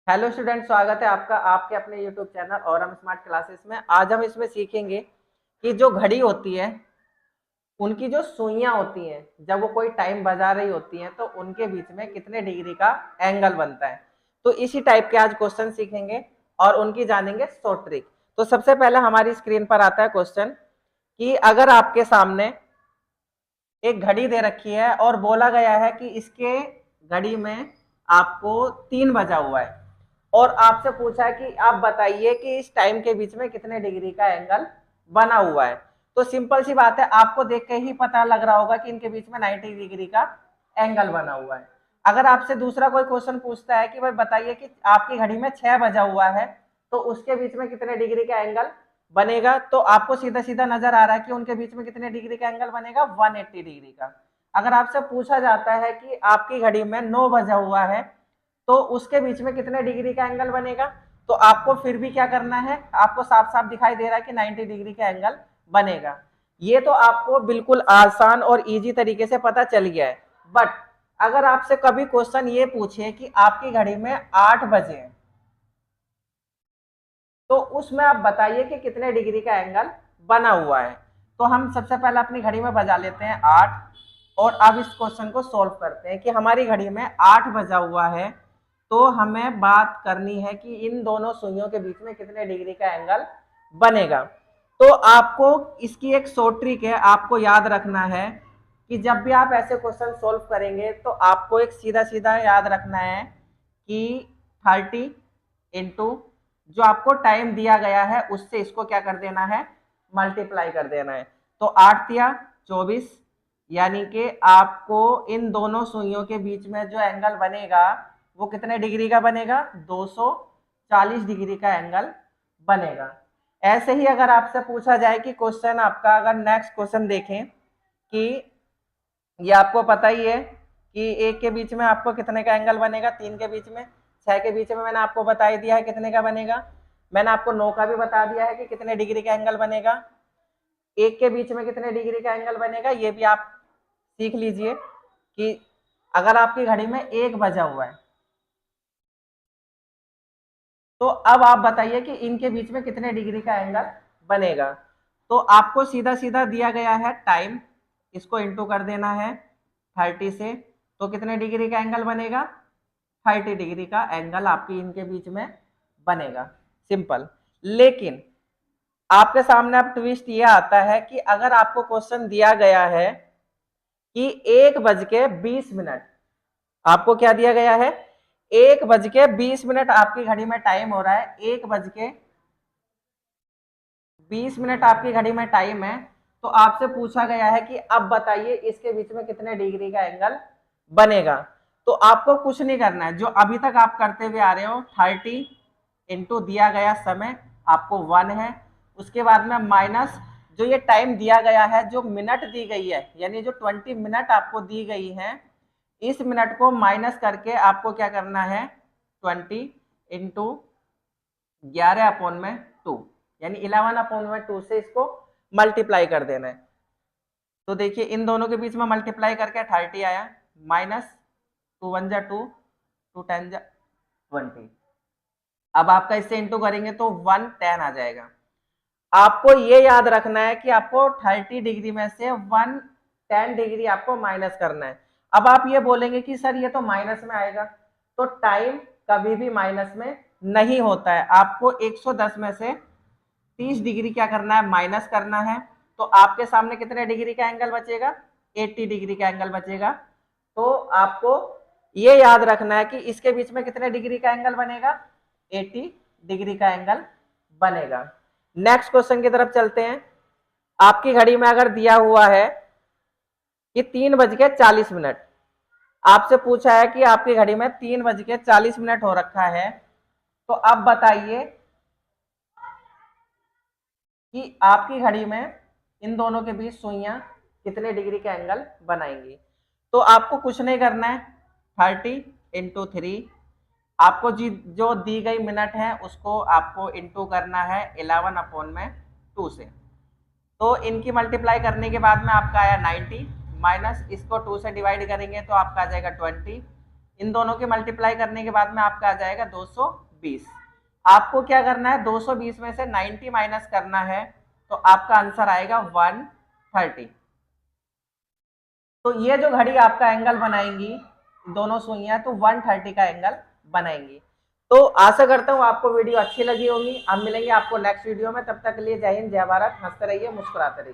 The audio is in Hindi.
हेलो स्टूडेंट, स्वागत है आपका आपके अपने यूट्यूब चैनल और हम स्मार्ट क्लासेस में। आज हम इसमें सीखेंगे कि जो घड़ी होती है उनकी जो सुइयां होती हैं, जब वो कोई टाइम बजा रही होती हैं तो उनके बीच में कितने डिग्री का एंगल बनता है। तो इसी टाइप के आज क्वेश्चन सीखेंगे और उनकी जानेंगे शॉर्ट ट्रिक। तो सबसे पहले हमारी स्क्रीन पर आता है क्वेश्चन कि अगर आपके सामने एक घड़ी दे रखी है और बोला गया है कि इसके घड़ी में आपको 3 बजा हुआ है और आपसे पूछा है कि आप बताइए कि इस टाइम के बीच में कितने डिग्री का एंगल बना हुआ है। तो सिंपल सी बात है, आपको देख के ही पता लग रहा होगा कि इनके बीच में 90 डिग्री का एंगल बना हुआ है। अगर आपसे दूसरा कोई क्वेश्चन पूछता है कि भाई बताइए कि आपकी घड़ी में 6 बजा हुआ है तो उसके बीच में कितने डिग्री का एंगल बनेगा, तो आपको सीधा सीधा नजर आ रहा है कि उनके बीच में कितने डिग्री का एंगल बनेगा, 180 डिग्री का। अगर आपसे पूछा जाता है कि आपकी घड़ी में 9 बजा हुआ है तो उसके बीच में कितने डिग्री का एंगल बनेगा, तो आपको फिर भी क्या करना है, आपको साफ साफ दिखाई दे रहा है कि 90 डिग्री का एंगल बनेगा। ये तो आपको बिल्कुल आसान और इजी तरीके से पता चल गया है। बट अगर आपसे कभी क्वेश्चन ये पूछे कि आपकी घड़ी में 8 बजे हैं तो उसमें आप बताइए कि कितने डिग्री का एंगल बना हुआ है। तो हम सबसे पहले अपनी घड़ी में बजा लेते हैं 8 और अब इस क्वेश्चन को सॉल्व करते हैं कि हमारी घड़ी में 8 बजा हुआ है तो हमें बात करनी है कि इन दोनों सुइयों के बीच में कितने डिग्री का एंगल बनेगा। तो आपको इसकी एक शॉर्ट ट्रिक है, आपको याद रखना है कि जब भी आप ऐसे क्वेश्चन सॉल्व करेंगे तो आपको एक सीधा सीधा याद रखना है कि 30 × जो आपको टाइम दिया गया है उससे इसको क्या कर देना है, मल्टीप्लाई कर देना है। तो 8 या 24, यानी कि आपको इन दोनों सुइयों के बीच में जो एंगल बनेगा वो कितने डिग्री का बनेगा, 240 डिग्री का एंगल बनेगा। ऐसे ही अगर आपसे पूछा जाए कि क्वेश्चन आपका, अगर नेक्स्ट क्वेश्चन देखें कि ये आपको पता ही है कि एक के बीच में आपको कितने का एंगल बनेगा, 3 के बीच में, 6 के बीच में मैंने आपको बता ही दिया है कितने का बनेगा। मैंने आपको 9 का भी बता दिया है कि कितने डिग्री का एंगल बनेगा। एक के बीच में कितने डिग्री का एंगल बनेगा ये भी आप सीख लीजिए कि अगर आपकी घड़ी में 1 बजा हुआ है तो अब आप बताइए कि इनके बीच में कितने डिग्री का एंगल बनेगा। तो आपको सीधा सीधा दिया गया है टाइम, इसको इंटू कर देना है 30 से, तो कितने डिग्री का एंगल बनेगा, 30 डिग्री का एंगल आपकी इनके बीच में बनेगा। सिंपल। लेकिन आपके सामने अब ट्विस्ट ये आता है कि अगर आपको क्वेश्चन दिया गया है कि 1 बज के 20 मिनट, आपको क्या दिया गया है, 1 बज के 20 मिनट आपकी घड़ी में टाइम हो रहा है, 1 बज के 20 मिनट आपकी घड़ी में टाइम है। तो आपसे पूछा गया है कि अब बताइए इसके बीच में कितने डिग्री का एंगल बनेगा। तो आपको कुछ नहीं करना है, जो अभी तक आप करते हुए आ रहे हो, 30 इंटू दिया गया समय आपको 1 है, उसके बाद में माइनस जो ये टाइम दिया गया है, जो मिनट दी गई है, यानी जो 20 मिनट आपको दी गई है, इस मिनट को माइनस करके आपको क्या करना है, 20 इंटू 11/2, यानी 11/2 से इसको मल्टीप्लाई कर देना है। तो देखिए इन दोनों के बीच में मल्टीप्लाई करके 30 आया, माइनस 2 × 1 = 2, 2 × 10 = 20। अब आपका इससे इंटू करेंगे तो 110 आ जाएगा। आपको ये याद रखना है कि आपको 30 डिग्री में से 110 डिग्री आपको माइनस करना है। अब आप ये बोलेंगे कि सर ये तो माइनस में आएगा, तो टाइम कभी भी माइनस में नहीं होता है। आपको 110 में से 30 डिग्री क्या करना है, माइनस करना है। तो आपके सामने कितने डिग्री का एंगल बचेगा, 80 डिग्री का एंगल बचेगा। तो आपको ये याद रखना है कि इसके बीच में कितने डिग्री का एंगल बनेगा, 80 डिग्री का एंगल बनेगा। नेक्स्ट क्वेश्चन की तरफ चलते हैं। आपकी घड़ी में अगर दिया हुआ है कि 3 बज के 40 मिनट, आपसे पूछा है कि आपकी घड़ी में 3 बज के 40 मिनट हो रखा है, तो अब बताइए कि आपकी घड़ी में इन दोनों के बीच सुइयां कितने डिग्री का एंगल बनाएंगी। तो आपको कुछ नहीं करना है, 30 × 3, आपको जो दी गई मिनट है उसको आपको इंटू करना है 11/2 से। तो इनकी मल्टीप्लाई करने के बाद में आपका आया 90, माइनस इसको 2 से डिवाइड करेंगे तो आपका आ जाएगा 20, इन दोनों के मल्टीप्लाई करने के बाद में आपका आ जाएगा 220। आपको क्या करना है, 220 में से 90 माइनस करना है, तो आपका आंसर आएगा 130। तो ये जो घड़ी आपका एंगल बनाएंगी दोनों सुइयां, तो 130 का एंगल बनाएंगी। तो आशा करता हूँ आपको वीडियो अच्छी लगी होगी। अब मिलेंगे आपको नेक्स्ट वीडियो में, तब तक के लिए जय हिंद, जय भारत। हंसते रहिए, मुस्कुराते रहिए।